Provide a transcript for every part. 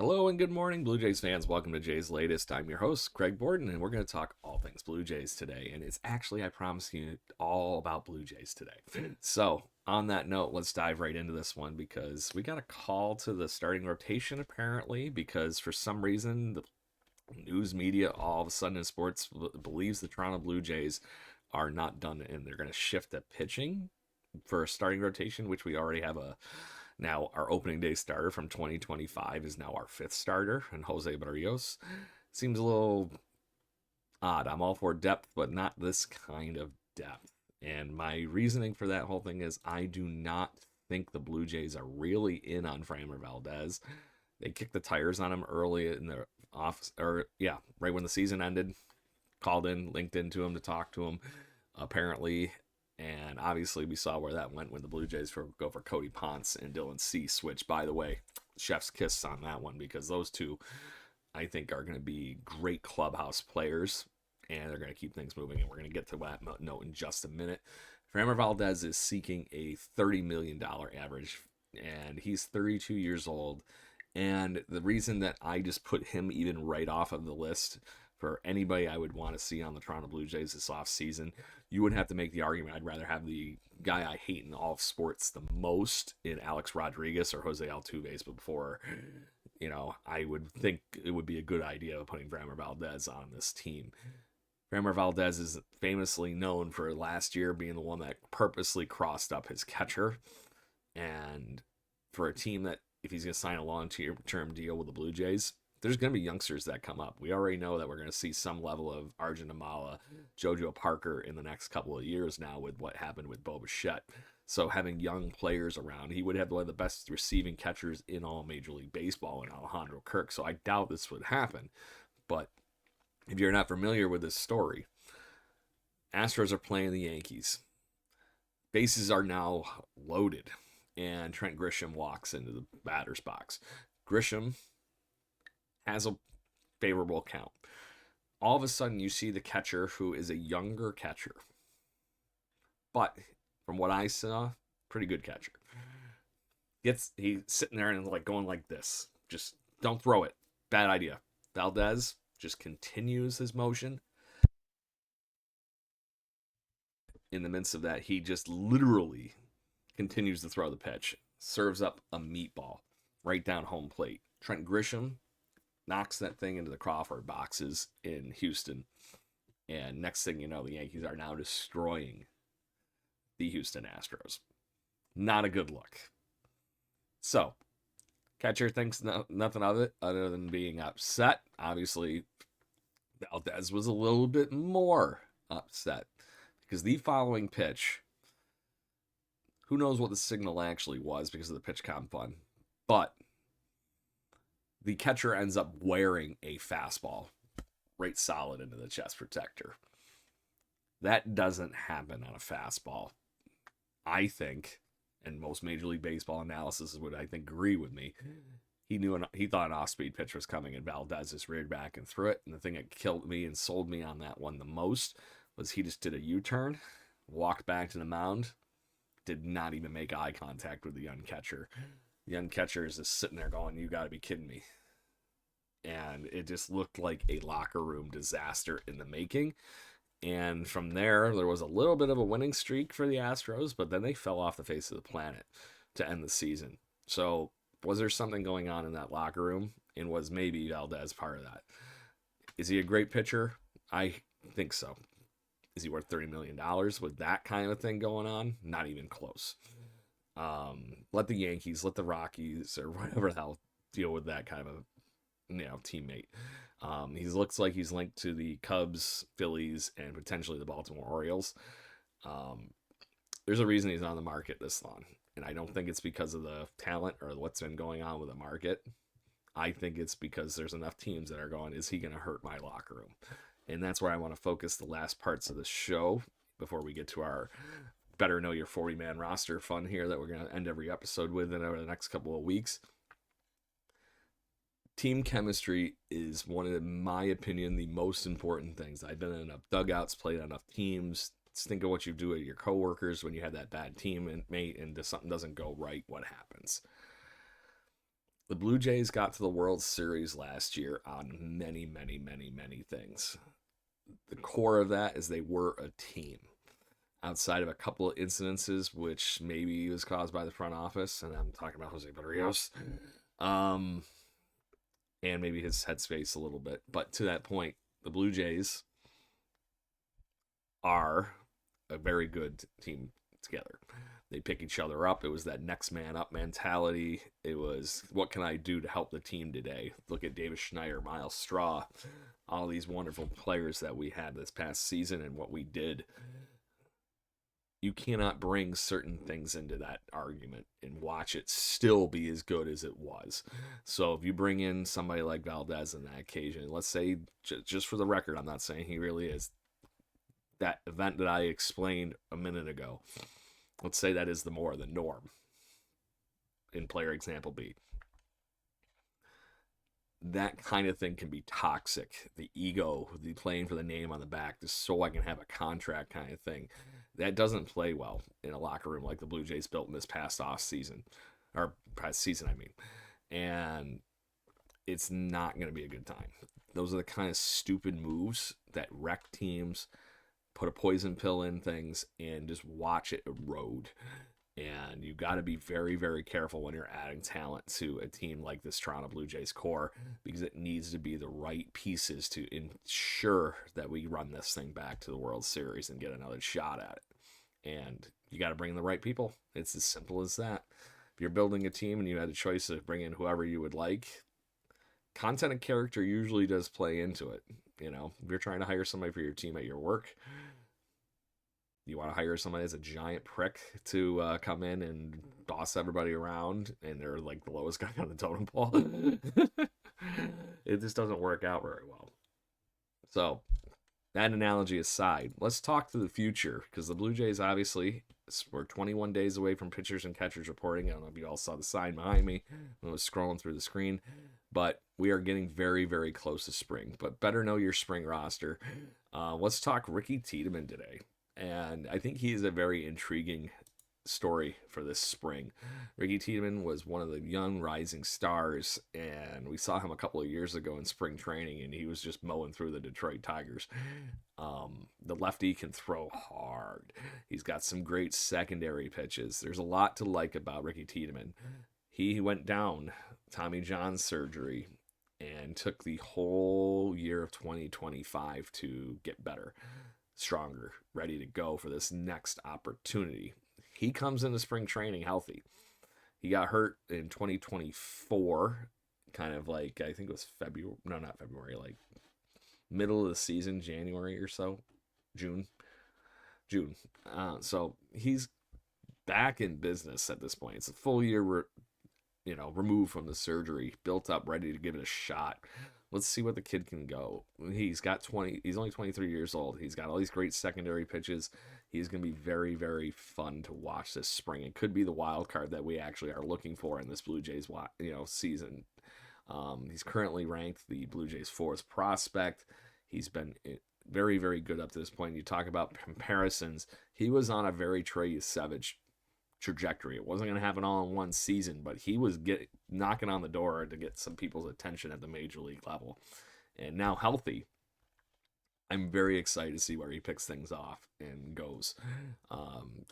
Hello and good morning, Blue Jays fans. Welcome to Jays Latest. I'm your host, Craig Borden, and we're going to talk all things Blue Jays today. And it's actually, I promise you, all about Blue Jays today. So, on that note, let's dive right into this one because we got a call to the starting rotation apparently because for some reason the news media all of a sudden in sports believes the Toronto Blue Jays are not done and they're going to shift the pitching for a starting rotation, which we already have a now our opening day starter from 2025 is now our fifth starter, and Jose Barrios seems a little odd. I'm all for depth, but not this kind of depth. And my reasoning for that whole thing is I do not think the Blue Jays are really in on Framber Valdez. They kicked the tires on him early in the off, or yeah, right when the season ended. Called in, linked into him to talk to him. Apparently, and obviously, we saw where that went when the Blue Jays go for Cody Ponce and Dylan Cease, which, by the way, chef's kiss on that one because those two, I think, are going to be great clubhouse players and they're going to keep things moving. And we're going to get to that note in just a minute. Framber Valdez is seeking a $30 million average, and he's 32 years old. And the reason that I just put him even right off of the list for anybody I would want to see on the Toronto Blue Jays this offseason, you would have to make the argument I'd rather have the guy I hate in all of sports the most in Alex Rodriguez or Jose Altuve before, I would think it would be a good idea of putting Framber Valdez on this team. Framber Valdez is famously known for last year being the one that purposely crossed up his catcher. And for a team that, if he's going to sign a long-term deal with the Blue Jays, there's going to be youngsters that come up. We already know that we're going to see some level of Arjun Amala, Jojo Parker in the next couple of years now with what happened with Bo Bichette. So having young players around, he would have one of the best receiving catchers in all Major League Baseball in Alejandro Kirk. So I doubt this would happen. But if you're not familiar with this story, Astros are playing the Yankees. Bases are now loaded, and Trent Grisham walks into the batter's box. Grisham has a favorable count. All of a sudden, you see the catcher, who is a younger catcher, but from what I saw, pretty good catcher. He's sitting there and like going like this, just don't throw it. Bad idea. Valdez just continues his motion. In the midst of that, he just literally continues to throw the pitch, serves up a meatball right down home plate. Trent Grisham knocks that thing into the Crawford boxes in Houston. And next thing you know, the Yankees are now destroying the Houston Astros. Not a good look. So, catcher thinks nothing of it other than being upset. Obviously, Valdez was a little bit more upset because the following pitch, who knows what the signal actually was because of the pitch comp fun, but the catcher ends up wearing a fastball right solid into the chest protector. That doesn't happen on a fastball, I think, and most Major League Baseball analysis would, I think, agree with me. He thought an off-speed pitch was coming, and Valdez just reared back and threw it. And the thing that killed me and sold me on that one the most was he just did a U-turn, walked back to the mound, did not even make eye contact with the young catcher. The young catcher is just sitting there going, "You got to be kidding me." And it just looked like a locker room disaster in the making. And from there was a little bit of a winning streak for the Astros, but then they fell off the face of the planet to end the season. So was there something going on in that locker room? And was maybe Valdez part of that? Is he a great pitcher? I think so. Is he worth $30 million with that kind of thing going on? Not even close. Let the Yankees, let the Rockies, or whatever the hell deal with that kind of teammate. He looks like he's linked to the Cubs, Phillies, and potentially the Baltimore Orioles. There's a reason he's on the market this long, and I don't think it's because of the talent or what's been going on with the market. I think it's because there's enough teams that are going, is he going to hurt my locker room? And that's where I want to focus the last parts of the show before we get to our better know your 40-man roster fun here that we're going to end every episode with in over the next couple of weeks. Team chemistry is one of, in my opinion, the most important things. I've been in enough dugouts, played on enough teams. Just think of what you do with your coworkers when you have that bad team and mate and something doesn't go right. What happens? The Blue Jays got to the World Series last year on many, many, many, many things. The core of that is they were a team. Outside of a couple of incidences, which maybe was caused by the front office, and I'm talking about Jose Barrios, um, and maybe his headspace a little bit. But to that point, the Blue Jays are a very good team together. They pick each other up. It was that next man up mentality. It was, what can I do to help the team today? Look at Davis Schneider, Miles Straw, all these wonderful players that we had this past season and what we did. You cannot bring certain things into that argument and watch it still be as good as it was. So if you bring in somebody like Valdez in that occasion, let's say, just for the record, I'm not saying he really is, that event that I explained a minute ago, let's say that is the norm in player example B. That kind of thing can be toxic. The ego, the playing for the name on the back, just so I can have a contract kind of thing. That doesn't play well in a locker room like the Blue Jays built in this past off season, or past season, I mean. And it's not going to be a good time. Those are the kind of stupid moves that wreck teams, put a poison pill in things, and just watch it erode. And you got to be very, very careful when you're adding talent to a team like this Toronto Blue Jays core, because it needs to be the right pieces to ensure that we run this thing back to the World Series and get another shot at it. And you got to bring the right people. It's as simple as that. If you're building a team and you had a choice of bring in whoever you would like, content and character usually does play into it. You know, if you're trying to hire somebody for your team at your work, you want to hire somebody as a giant prick to come in and boss everybody around, and they're like the lowest guy on the totem pole. It just doesn't work out very well. So, that analogy aside, let's talk to the future, because the Blue Jays, obviously, we're 21 days away from pitchers and catchers reporting. I don't know if you all saw the sign behind me when I was scrolling through the screen, but we are getting very, very close to spring. But better know your spring roster. Let's talk Ricky Tiedemann today. And I think he is a very intriguing story for this spring. Ricky Tiedemann was one of the young rising stars, and we saw him a couple of years ago in spring training, and he was just mowing through the Detroit Tigers. The lefty can throw hard. He's got some great secondary pitches. There's a lot to like about Ricky Tiedemann. He went down Tommy John surgery and took the whole year of 2025 to get better, stronger, ready to go for this next opportunity. He comes into spring training healthy. He got hurt in 2024, kind of like, I think it was February, no, not February, like middle of the season, January or so, June. So he's back in business at this point. It's a full year, removed from the surgery, built up, ready to give it a shot. Let's see what the kid can go. He's only 23 years old. He's got all these great secondary pitches. He's going to be very, very fun to watch this spring. It could be the wild card that we actually are looking for in this Blue Jays, season. He's currently ranked the Blue Jays' fourth prospect. He's been very, very good up to this point. You talk about comparisons. He was on a very Trey Savage trajectory. It wasn't going to happen all in one season, but he was knocking on the door to get some people's attention at the major league level. And now healthy, I'm very excited to see where he picks things off and goes,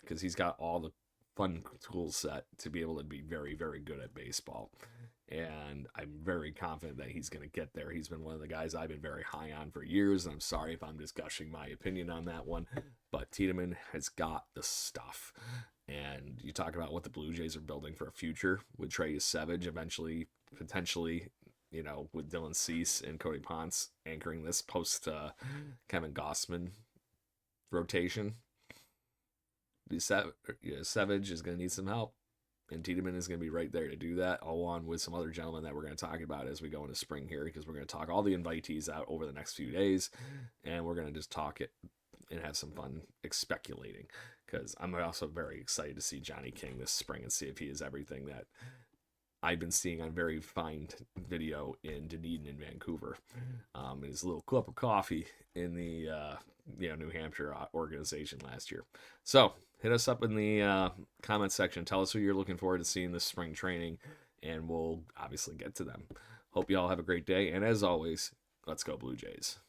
because he's got all the fun tool set to be able to be very, very good at baseball. And I'm very confident that he's going to get there. He's been one of the guys I've been very high on for years, and I'm sorry if I'm just gushing my opinion on that one, but Tiedemann has got the stuff. And you talk about what the Blue Jays are building for a future with Trey Savage, eventually, potentially, with Dylan Cease and Cody Ponce anchoring this post Kevin Gossman rotation. Savage is going to need some help, and Tiedemann is going to be right there to do that, along with some other gentlemen that we're going to talk about as we go into spring here, because we're going to talk all the invitees out over the next few days, and we're going to just talk it and have some fun speculating, because I'm also very excited to see Johnny King this spring and see if he is everything that I've been seeing on very fine video in Dunedin in Vancouver. His little cup of coffee in the New Hampshire organization last year. So hit us up in the comment section. Tell us who you're looking forward to seeing this spring training, and we'll obviously get to them. Hope you all have a great day. And as always, let's go Blue Jays.